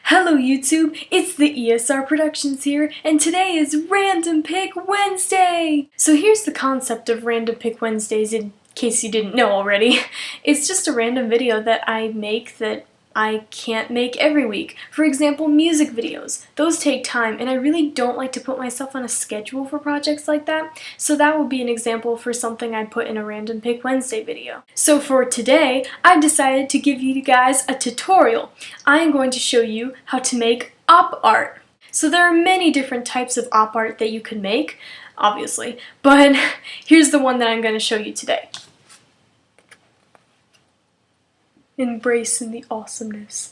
Hello YouTube, it's the ESR Productions here, and today is Random Pick Wednesday! So here's the concept of Random Pick Wednesdays in case you didn't know already. It's just a random video that I make that I can't make every week. For example, music videos. Those take time, and I really don't like to put myself on a schedule for projects like that, so that would be an example for something I'd put in a Random Pick Wednesday video. So for today, I decided to give you guys a tutorial. I am going to show you how to make op art. So there are many different types of op art that you can make, obviously, but here's the one that I'm going to show you today. Embracing the awesomeness.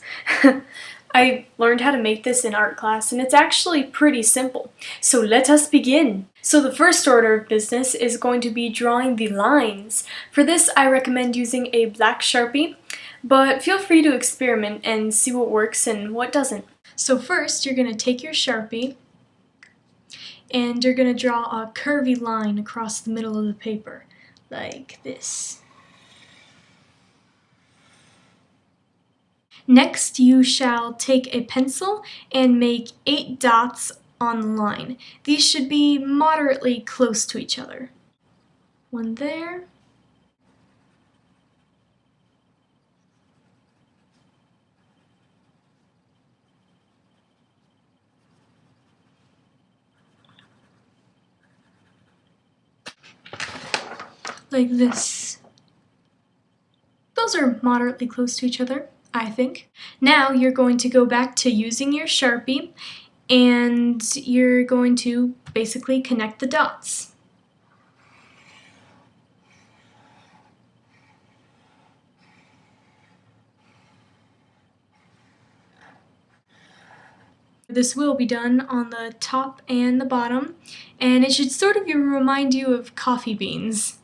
I learned how to make this in art class, and it's actually pretty simple. So let us begin. So the first order of business is going to be drawing the lines. For this, I recommend using a black Sharpie, but feel free to experiment and see what works and what doesn't. So first, you're going to take your Sharpie, and you're going to draw a curvy line across the middle of the paper, like this. Next, you shall take a pencil and make 8 dots on the line. These should be moderately close to each other. One there. Like this. Those are moderately close to each other, I think. Now you're going to go back to using your Sharpie, and you're going to basically connect the dots. This will be done on the top and the bottom, and it should sort of remind you of coffee beans.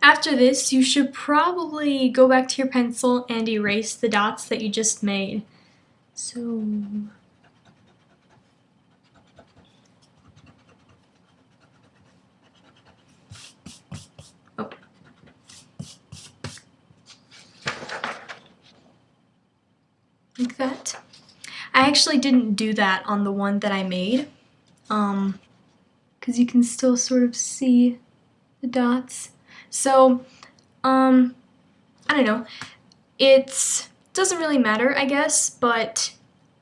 After this, you should probably go back to your pencil and erase the dots that you just made. So... oh. Like that. I actually didn't do that on the one that I made, because you can still sort of see the dots. So, I don't know, it doesn't really matter, I guess, but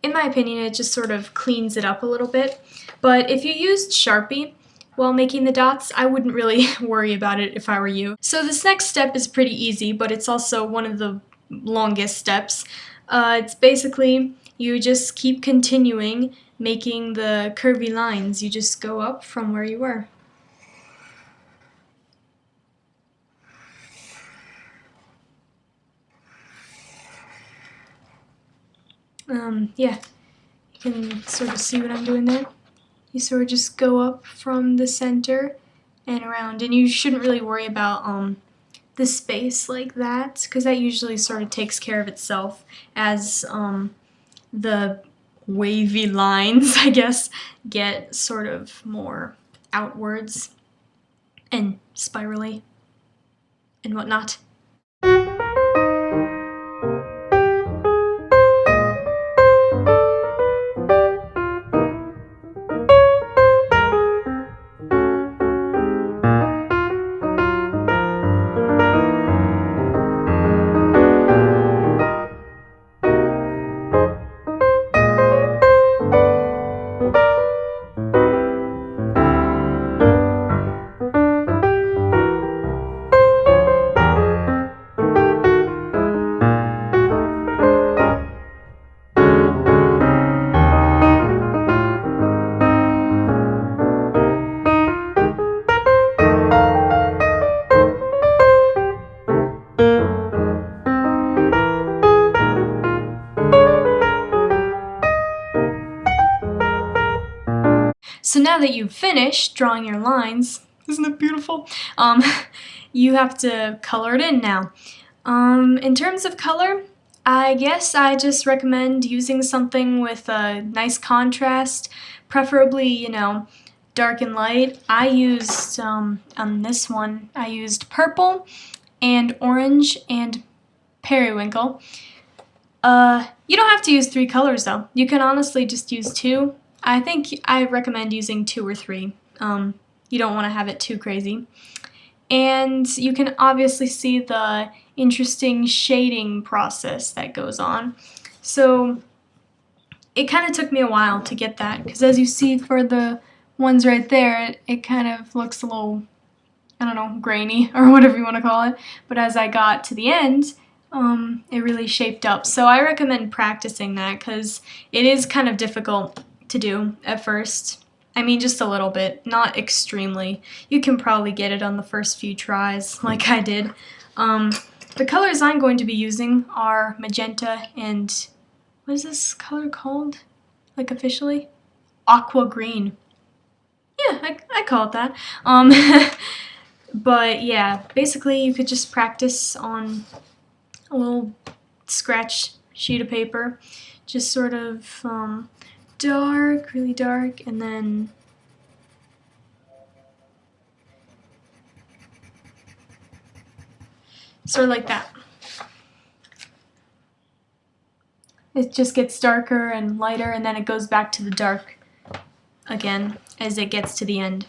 in my opinion it just sort of cleans it up a little bit. But if you used Sharpie while making the dots, I wouldn't really worry about it if I were you. So this next step is pretty easy, but it's also one of the longest steps. It's basically you just keep continuing making the curvy lines. You just go up from where you were. Yeah, you can sort of see what I'm doing there. You sort of just go up from the center and around, and you shouldn't really worry about the space like that, because that usually sort of takes care of itself as the wavy lines, I guess, get sort of more outwards and spirally and whatnot. So now that you've finished drawing your lines, isn't it beautiful? You have to color it in now. In terms of color, I guess I just recommend using something with a nice contrast, preferably, you know, dark and light. I used, on this one, I used purple and orange and periwinkle. You don't have to use 3 colors though. You can honestly just use 2. I think I recommend using 2 or 3. You don't want to have it too crazy. And you can obviously see the interesting shading process that goes on. So it kind of took me a while to get that, because as you see for the ones right there, it kind of looks a little, I don't know, grainy or whatever you want to call it. But as I got to the end, it really shaped up. So I recommend practicing that, because it is kind of difficult to do at first. I mean, just a little bit, not extremely. You can probably get it on the first few tries, like I did. The colors I'm going to be using are magenta and, what is this color called? Like officially? Aqua green. Yeah, I call it that. But yeah, basically you could just practice on a little scratch sheet of paper. Just sort of dark, really dark, and then sort of like that. It just gets darker and lighter, and then it goes back to the dark again as it gets to the end.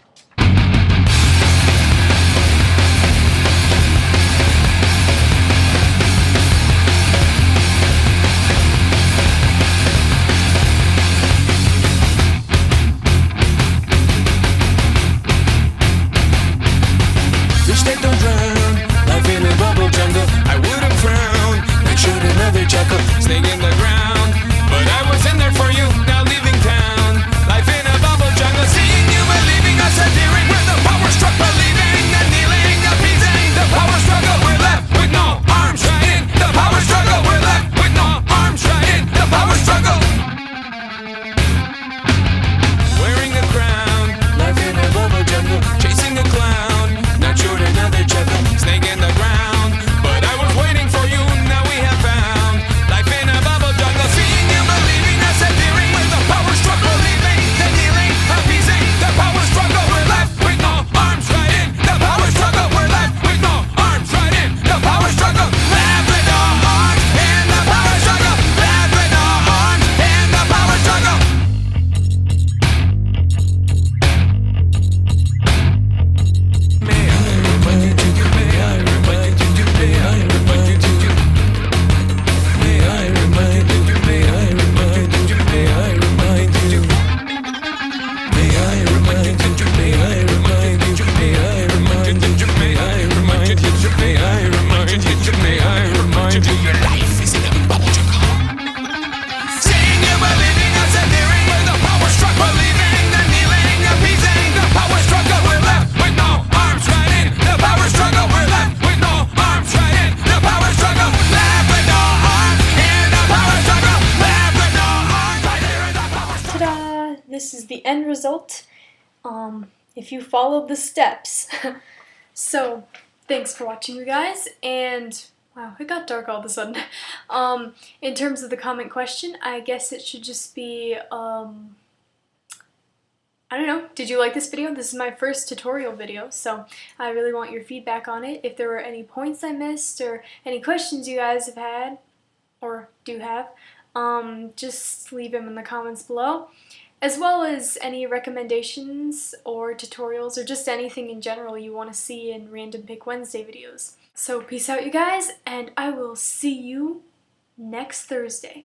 This is the end result, if you followed the steps. So, thanks for watching, you guys, and wow, it got dark all of a sudden. In terms of the comment question, I guess it should just be, I don't know, did you like this video? This is my first tutorial video, so I really want your feedback on it. If there were any points I missed, or any questions you guys have had, or do have, just leave them in the comments below. As well as any recommendations or tutorials or just anything in general you want to see in Random Pick Wednesday videos. So peace out, you guys, and I will see you next Thursday.